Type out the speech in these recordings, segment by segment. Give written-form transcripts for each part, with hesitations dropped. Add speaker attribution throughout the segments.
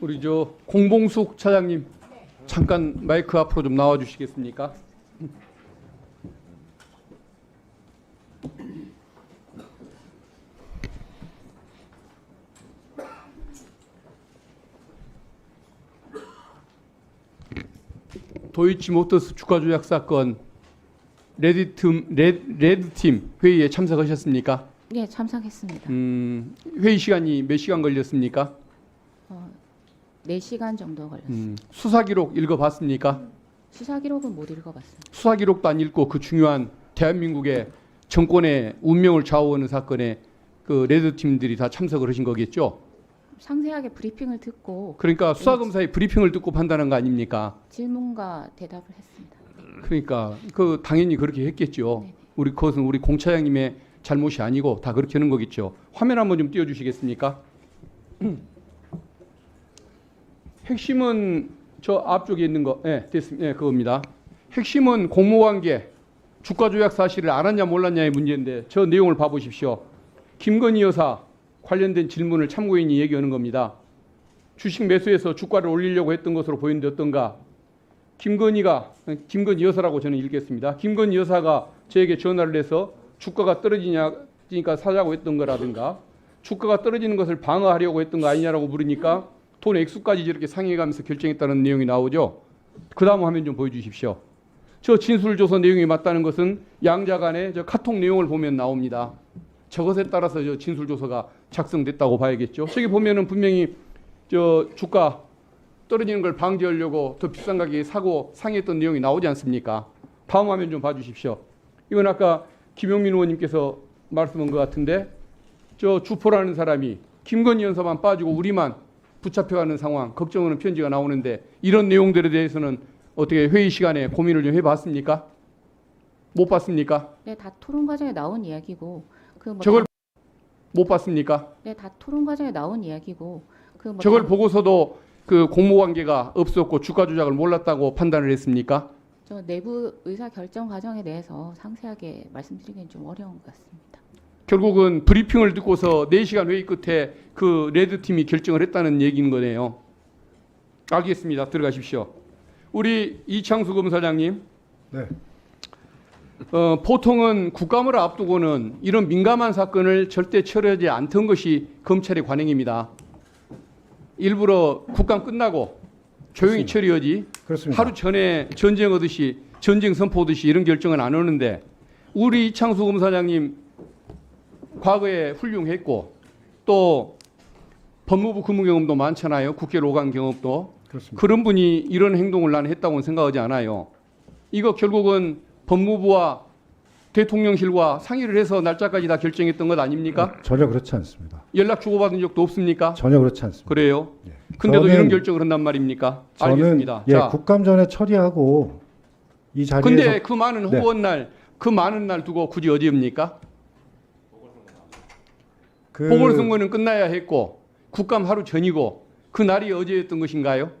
Speaker 1: 우리 저 공봉숙 차장님 잠깐 마이크 앞으로 좀 나와 주시겠습니까? 도이치모터스 주가 조작 사건 레드팀 회의에 참석하셨습니까?
Speaker 2: 네, 참석했습니다.
Speaker 1: 회의 시간이 몇 시간 걸렸습니까?
Speaker 2: 4시간 정도 걸렸습니다.
Speaker 1: 수사 기록 읽어봤습니까?
Speaker 2: 수사 기록은 못 읽어봤습니다.
Speaker 1: 수사 기록도 안 읽고 그 중요한 대한민국의 정권의 운명을 좌우하는 사건에 그 레드팀들이 다 참석을 하신 거겠죠?
Speaker 2: 상세하게 브리핑을 듣고
Speaker 1: 그러니까 수사검사의 브리핑을 듣고 판단한 거 아닙니까?
Speaker 2: 질문과 대답을 했습니다.
Speaker 1: 그러니까 그 당연히 그렇게 했겠죠.
Speaker 2: 네네.
Speaker 1: 그것은 우리 공 차장님의 잘못이 아니고 다 그렇게 하는 거겠죠. 화면 한번 좀 띄워주시겠습니까? 핵심은 저 앞쪽에 있는 거, 네, 됐습니다. 네, 그겁니다. 핵심은 공모관계, 주가 조작 사실을 알았냐 몰랐냐의 문제인데 저 내용을 봐보십시오. 김건희 여사 관련된 질문을 참고인이 얘기하는 겁니다. 주식 매수해서 주가를 올리려고 했던 것으로 보이는데 어떤가? 김건희 여사라고 저는 읽겠습니다. 김건희 여사가 저에게 전화를 해서 주가가 떨어지니까 사자고 했던 거라든가 주가가 떨어지는 것을 방어하려고 했던 거 아니냐라고 물으니까 돈 액수까지 저렇게 상의해가면서 결정했다는 내용이 나오죠. 그 다음 화면 좀 보여주십시오. 저 진술조서 내용이 맞다는 것은 양자 간의 저 카톡 내용을 보면 나옵니다. 저것에 따라서 저 진술조서가 작성됐다고 봐야겠죠. 저기 보면은 분명히 저 주가 떨어지는 걸 방지하려고 더 비싼 가격에 사고 상의했던 내용이 나오지 않습니까? 다음 화면 좀 봐주십시오. 이건 아까 김용민 의원님께서 말씀한 것 같은데 저 주포라는 사람이 김건희 여사만 빠지고 우리만 붙잡혀가는 상황, 걱정하는 편지가 나오는데 이런 내용들에 대해서는 어떻게 회의 시간에 고민을 좀 해봤습니까? 못 봤습니까?
Speaker 2: 네, 다 토론 과정에 나온 이야기고
Speaker 1: 저걸 못 봤습니까?
Speaker 2: 네, 다 토론 과정에 나온 이야기고
Speaker 1: 저걸 보고서도 그 공모관계가 없었고 주가 조작을 몰랐다고 판단을 했습니까?
Speaker 2: 저 내부 의사 결정 과정에 대해서 상세하게 말씀드리기는 좀 어려운 것 같습니다.
Speaker 1: 결국은 브리핑을 듣고서 4시간 회의 끝에 그 레드팀이 결정을 했다는 얘기인 거네요. 알겠습니다. 들어가십시오. 우리 이창수 검사장님.
Speaker 3: 네.
Speaker 1: 보통은 국감을 앞두고는 이런 민감한 사건을 절대 처리하지 않던 것이 검찰의 관행입니다. 일부러 국감 끝나고 조용히
Speaker 3: 그렇습니다.
Speaker 1: 처리하지
Speaker 3: 그렇습니다.
Speaker 1: 하루 전에 전쟁하듯이 전쟁 선포하듯이 이런 결정은 안 하는데 우리 이창수 검사장님 과거에 훌륭했고 또 법무부 근무 경험도 많잖아요. 국회로 간 경험도.
Speaker 3: 그렇습니다.
Speaker 1: 그런 분이 이런 행동을 나는 했다고는 생각하지 않아요. 이거 결국은 법무부와 대통령실과 상의를 해서 날짜까지 다 결정했던 것 아닙니까?
Speaker 3: 전혀 그렇지 않습니다.
Speaker 1: 연락 주고받은 적도 없습니까?
Speaker 3: 전혀 그렇지 않습니다.
Speaker 1: 그래요?
Speaker 3: 예.
Speaker 1: 근데도
Speaker 3: 저는-
Speaker 1: 이런 결정을 한단 말입니까? 알겠습니다.
Speaker 3: 예,
Speaker 1: 자,
Speaker 3: 국감 전에 처리하고 이 자리에서
Speaker 1: 근데 그 많은
Speaker 3: 네.
Speaker 1: 호원 날, 그 많은 날 두고 굳이 어디입니까?
Speaker 3: 그
Speaker 1: 보궐선거는 끝나야 했고 국감 하루 전이고 그 날이 어제였던 것인가요?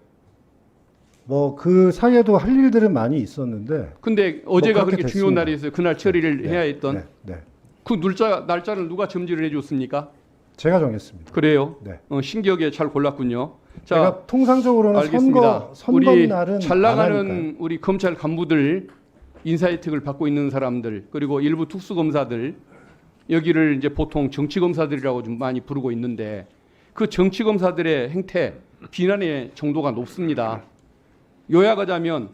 Speaker 3: 그 사이에도 할 일들은 많이 있었는데
Speaker 1: 근데 어제가
Speaker 3: 그렇게
Speaker 1: 그렇게 중요한
Speaker 3: 됐습니다.
Speaker 1: 날이었어요. 그날 처리를
Speaker 3: 네,
Speaker 1: 해야 했던.
Speaker 3: 네.
Speaker 1: 그 날짜를 누가 점지를 해줬습니까?
Speaker 3: 제가 정했습니다.
Speaker 1: 그래요.
Speaker 3: 네.
Speaker 1: 신기하게 잘 골랐군요. 자,
Speaker 3: 제가 통상적으로는
Speaker 1: 알겠습니다.
Speaker 3: 선거
Speaker 1: 우리
Speaker 3: 날은
Speaker 1: 잘
Speaker 3: 안 하니까요.
Speaker 1: 나가는 우리 검찰 간부들, 인사 혜택을 받고 있는 사람들, 그리고 일부 특수검사들, 여기를 이제 보통 정치검사들이라고 좀 많이 부르고 있는데 그 정치검사들의 행태, 비난의 정도가 높습니다. 요약하자면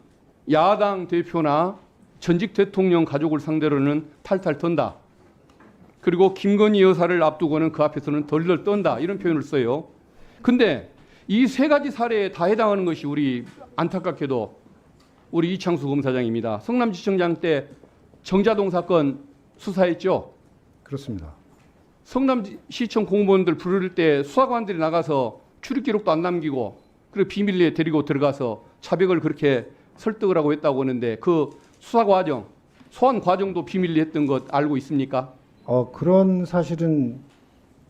Speaker 1: 야당 대표나 전직 대통령 가족을 상대로는 탈탈 턴다. 그리고 김건희 여사를 앞두고는 그 앞에서는 덜덜 떤다. 이런 표현을 써요. 근데 이 세 가지 사례에 다 해당하는 것이 우리 안타깝게도 우리 이창수 검사장입니다. 성남지청장 때 정자동 사건 수사했죠.
Speaker 3: 그렇습니다.
Speaker 1: 성남시청 공무원들 부를 때 수사관들이 나가서 출입 기록도 안 남기고 그리고 비밀리에 데리고 들어가서 자백을 그렇게 설득을 하고 했다고 하는데 그 수사 과정, 소환 과정도 비밀리 했던 것 알고 있습니까?
Speaker 3: 그런 사실은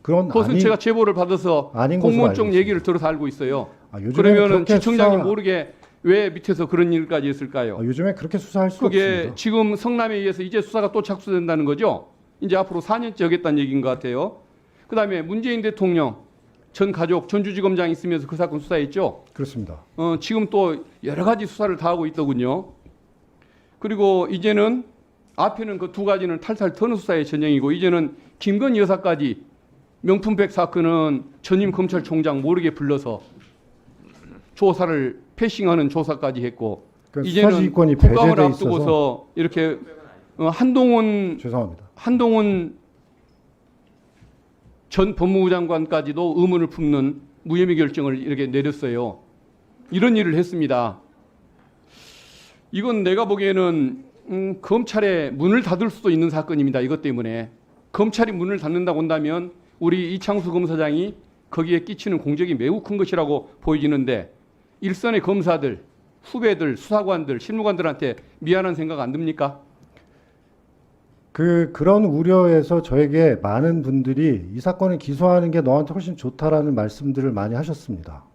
Speaker 1: 그것은 제가 제보를 받아서
Speaker 3: 아닌 것으로
Speaker 1: 공무원
Speaker 3: 알고
Speaker 1: 쪽
Speaker 3: 있습니다.
Speaker 1: 얘기를 들어서 알고 있어요.
Speaker 3: 요즘에는
Speaker 1: 그러면은
Speaker 3: 그렇게
Speaker 1: 지청장이
Speaker 3: 수사-
Speaker 1: 모르게 왜 밑에서 그런 일까지 했을까요?
Speaker 3: 요즘에 그렇게 수사할 수
Speaker 1: 그게
Speaker 3: 없습니다.
Speaker 1: 지금 성남에 의해서 이제 수사가 또 착수된다는 거죠. 이제 앞으로 4년째 하겠다는 얘기인 것 같아요. 그다음에 문재인 대통령 전 가족 전주지검장이 있으면서 그 사건 수사했죠.
Speaker 3: 그렇습니다.
Speaker 1: 지금 또 여러 가지 수사를 다 하고 있더군요. 그리고 이제는 앞에는 그 두 가지는 탈탈 터는 수사의 전형이고 이제는 김건희 여사까지 명품백 사건은 전임 검찰총장 모르게 불러서 조사를 패싱하는 조사까지 했고
Speaker 3: 그
Speaker 1: 이제는
Speaker 3: 수사지휘권이
Speaker 1: 국감을
Speaker 3: 배제돼
Speaker 1: 앞두고서
Speaker 3: 있어서
Speaker 1: 이렇게 한동훈
Speaker 3: 죄송합니다.
Speaker 1: 전 법무부 장관까지도 의문을 품는 무혐의 결정을 이렇게 내렸어요. 이런 일을 했습니다. 이건 내가 보기에는 검찰의 문을 닫을 수도 있는 사건입니다. 이것 때문에 검찰이 문을 닫는다고 한다면 우리 이창수 검사장이 거기에 끼치는 공적이 매우 큰 것이라고 보여지는데 일선의 검사들, 후배들, 수사관들, 실무관들한테 미안한 생각 안 듭니까?
Speaker 3: 그런 우려에서 저에게 많은 분들이 이 사건을 기소하는 게 너한테 훨씬 좋다라는 말씀들을 많이 하셨습니다.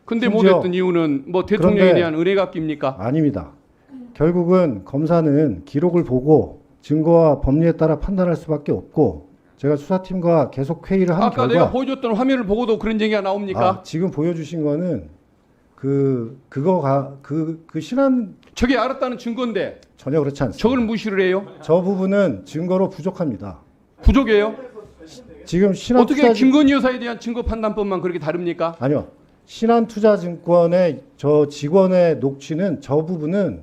Speaker 1: 근데
Speaker 3: 심지어
Speaker 1: 못했던 이유는 뭐 대통령에
Speaker 3: 그런데
Speaker 1: 대한 은혜 갚깁니까?
Speaker 3: 아닙니다. 결국은 검사는 기록을 보고 증거와 법리에 따라 판단할 수밖에 없고 제가 수사팀과 계속 회의를 한
Speaker 1: 아까
Speaker 3: 결과
Speaker 1: 내가 보여줬던 화면을 보고도 그런 얘기가 나옵니까?
Speaker 3: 지금 보여주신 거는 그 신한
Speaker 1: 저게 알았다는 증거인데
Speaker 3: 전혀 그렇지 않습니다.
Speaker 1: 저걸 무시를 해요?
Speaker 3: 저 부분은 증거로 부족합니다.
Speaker 1: 부족해요?
Speaker 3: 지금
Speaker 1: 어떻게 김건희 여사에 대한 증거 판단법만 그렇게 다릅니까?
Speaker 3: 아니요. 신한투자증권의 저 직원의 녹취는 저 부분은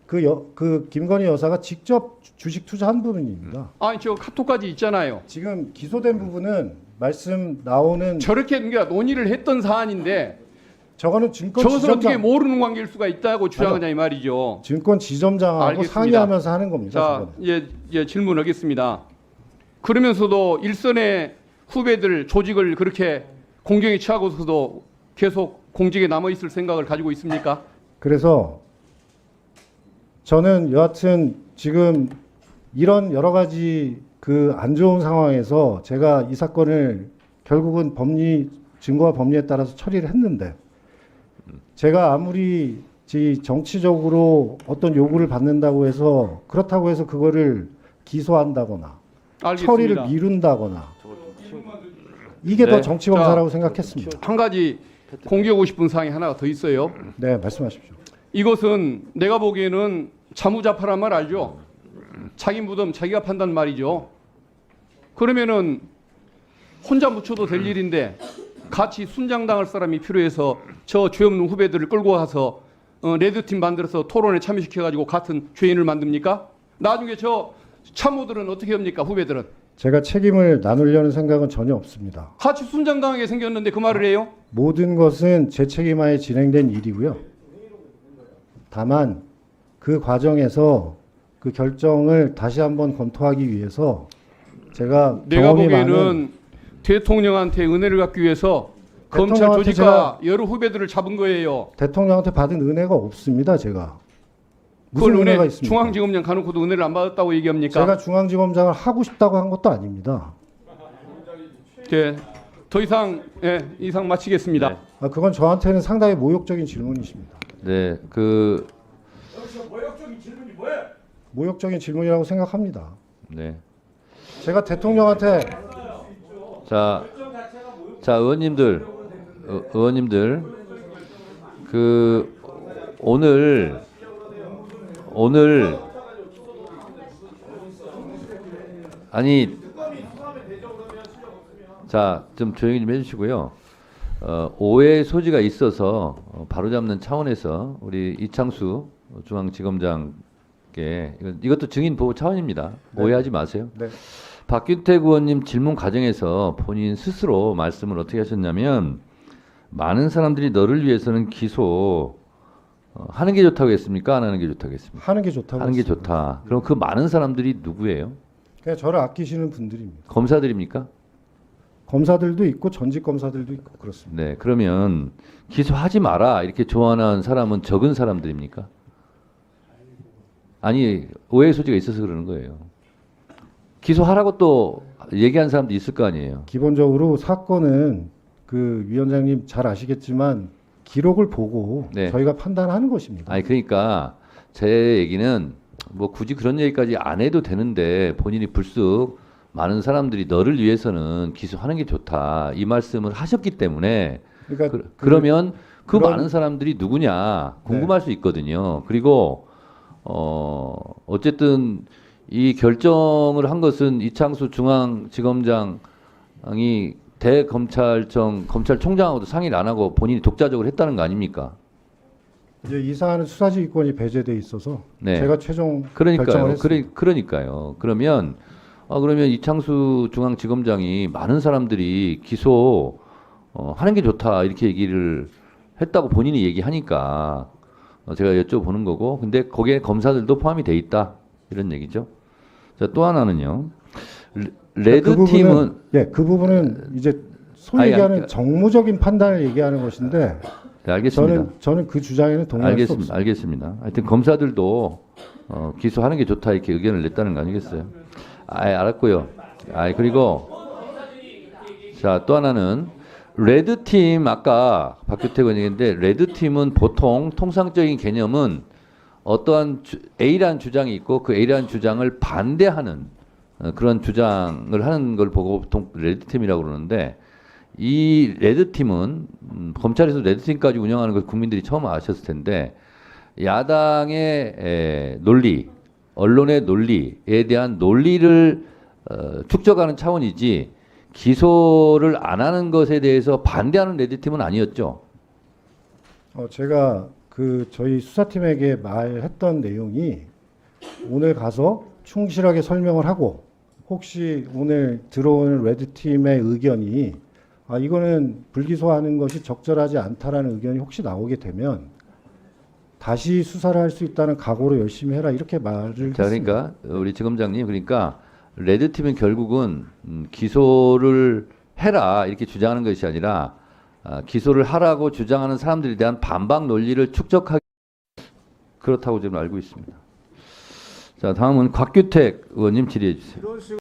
Speaker 3: 그 김건희 여사가 직접 주식 투자한 부분입니다.
Speaker 1: 아니 저 카톡까지 있잖아요.
Speaker 3: 지금 기소된 부분은 말씀 나오는
Speaker 1: 저렇게 그러니까 논의를 했던 사안인데
Speaker 3: 저거는 증권
Speaker 1: 저것을 어떻게
Speaker 3: 지점장
Speaker 1: 모르는 관계일 수가 있다고 주장하냐 이 말이죠.
Speaker 3: 증권 지점장하고
Speaker 1: 알겠습니다.
Speaker 3: 상의하면서 하는 겁니다.
Speaker 1: 자,
Speaker 3: 저거는.
Speaker 1: 질문하겠습니다. 그러면서도 일선의 후배들 조직을 그렇게 공경에 처하고서도 계속 공직에 남아 있을 생각을 가지고 있습니까?
Speaker 3: 그래서 저는 여하튼 지금 이런 여러 가지 그 안 좋은 상황에서 제가 이 사건을 결국은 증거와 법리에 따라서 처리를 했는데 제가 아무리 정치적으로 어떤 요구를 받는다고 해서 그렇다고 해서 그거를 기소한다거나
Speaker 1: 알겠습니다.
Speaker 3: 처리를 미룬다거나 이게
Speaker 4: 네.
Speaker 3: 더 정치검사라고 생각했습니다.
Speaker 1: 한 가지 공개하고 싶은 사항이 하나가 더 있어요.
Speaker 3: 네, 말씀하십시오.
Speaker 1: 이것은 내가 보기에는 자무자파란 말 알죠? 자기 무덤 자기가 판단 말이죠. 그러면은 혼자 묻혀도 될 일인데 같이 순장당할 사람이 필요해서 저 죄 없는 후배들을 끌고 와서 레드팀 만들어서 토론에 참여시켜가지고 같은 죄인을 만듭니까? 나중에 저 참모들은 어떻게 합니까? 후배들은
Speaker 3: 제가 책임을 나누려는 생각은 전혀 없습니다.
Speaker 1: 같이 순장당하게 생겼는데 그 말을 해요?
Speaker 3: 모든 것은 제 책임하에 진행된 일이고요. 다만 그 과정에서 그 결정을 다시 한번 검토하기 위해서 제가
Speaker 1: 내가
Speaker 3: 경험이
Speaker 1: 보기에는
Speaker 3: 많은
Speaker 1: 대통령한테 은혜를 갖기 위해서 검찰
Speaker 3: 대통령한테
Speaker 1: 조직과 여러 후배들을 잡은 거예요.
Speaker 3: 대통령한테 받은 은혜가 없습니다. 제가 무슨
Speaker 1: 그걸
Speaker 3: 은혜가
Speaker 1: 은혜
Speaker 3: 있습니까?
Speaker 1: 중앙지검장 가놓고도 은혜를 안 받았다고 얘기합니까?
Speaker 3: 제가 중앙지검장을 하고 싶다고 한 것도 아닙니다.
Speaker 1: 네, 더 이상 이상 마치겠습니다.
Speaker 4: 네.
Speaker 3: 그건 저한테는 상당히 모욕적인 질문이십니다.
Speaker 4: 네,
Speaker 3: 모욕적인 질문이라고 생각합니다.
Speaker 4: 네.
Speaker 3: 제가 대통령한테
Speaker 4: 자, 의원님들, 오늘 아니, 자, 좀 조용히 좀 해주시고요. 오해의 소지가 있어서 바로잡는 차원에서 우리 이창수 중앙지검장께 이것도 증인 보호 차원입니다.
Speaker 3: 네.
Speaker 4: 오해하지 마세요.
Speaker 3: 네.
Speaker 4: 박균택 의원님 질문 과정에서 본인 스스로 말씀을 어떻게 하셨냐면 많은 사람들이 너를 위해서는 기소 하는 게 좋다고 했습니까? 안 하는 게 좋다고 했습니까?
Speaker 3: 하는 게 좋다고
Speaker 4: 하는 게
Speaker 3: 했습니다.
Speaker 4: 좋다. 그럼 그 많은 사람들이 누구예요?
Speaker 3: 그냥 저를 아끼시는 분들입니다.
Speaker 4: 검사들입니까?
Speaker 3: 검사들도 있고 전직 검사들도 있고 그렇습니다.
Speaker 4: 네, 그러면 기소하지 마라 이렇게 조언한 사람은 적은 사람들입니까? 아니, 오해 소지가 있어서 그러는 거예요. 기소하라고 또 얘기한 사람도 있을 거 아니에요.
Speaker 3: 기본적으로 사건은 그 위원장님 잘 아시겠지만 기록을 보고
Speaker 4: 네.
Speaker 3: 저희가 판단하는 것입니다.
Speaker 4: 아니, 그러니까 제 얘기는 뭐 굳이 그런 얘기까지 안 해도 되는데 본인이 불쑥 많은 사람들이 너를 위해서는 기소하는 게 좋다 이 말씀을 하셨기 때문에
Speaker 3: 그러니까
Speaker 4: 그러면 그
Speaker 3: 그런-
Speaker 4: 많은 사람들이 누구냐 궁금할 수 있거든요. 그리고 어쨌든 이 결정을 한 것은 이창수 중앙지검장이 검찰총장하고도 상의를 안 하고 본인이 독자적으로 했다는 거 아닙니까?
Speaker 3: 이제 이 사안은 수사지휘권이 배제돼 있어서
Speaker 4: 네.
Speaker 3: 제가 최종
Speaker 4: 그러니까요.
Speaker 3: 결정을 했습니다.
Speaker 4: 그러니까요. 그러면 이창수 중앙지검장이 많은 사람들이 기소 하는 게 좋다 이렇게 얘기를 했다고 본인이 얘기하니까 제가 여쭤보는 거고, 근데 거기에 검사들도 포함이 돼 있다 이런 얘기죠. 자, 또 하나는요. 레드 팀은
Speaker 3: 그 부분은 이제 소위
Speaker 4: 아니,
Speaker 3: 얘기하는
Speaker 4: 그러니까-
Speaker 3: 정무적인 판단을 얘기하는 것인데
Speaker 4: 네, 알겠습니다.
Speaker 3: 저는 그 주장에는 동의할 수
Speaker 4: 알겠습니다.
Speaker 3: 없습니다.
Speaker 4: 알겠습니다. 하여튼 검사들도 기소하는 게 좋다 이렇게 의견을 냈다는 거 아니겠어요? 알았고요. 그리고 자, 또 하나는 레드 팀 아까 박규택 의원님인데 레드 팀은 보통 통상적인 개념은 어떠한 A라는 주장이 있고 그 A라는 주장을 반대하는 그런 주장을 하는 걸 보고 보통 레드 팀이라고 그러는데 이 레드 팀은 검찰에서 레드 팀까지 운영하는 걸 국민들이 처음 아셨을 텐데 야당의 논리, 언론의 논리에 대한 논리를 축적하는 차원이지 기소를 안 하는 것에 대해서 반대하는 레드 팀은 아니었죠.
Speaker 3: 제가 저희 수사팀에게 말했던 내용이 오늘 가서 충실하게 설명을 하고 혹시 오늘 들어오는 레드팀의 의견이 이거는 불기소하는 것이 적절하지 않다라는 의견이 혹시 나오게 되면 다시 수사를 할 수 있다는 각오로 열심히 해라 이렇게 말을
Speaker 4: 자,
Speaker 3: 했습니다.
Speaker 4: 그러니까 우리 지검장님 그러니까 레드 팀은 결국은 기소를 해라 이렇게 주장하는 것이 아니라 기소를 하라고 주장하는 사람들에 대한 반박 논리를 축적하기 그렇다고 저는 알고 있습니다. 자, 다음은 곽규택 의원님 질의해 주세요.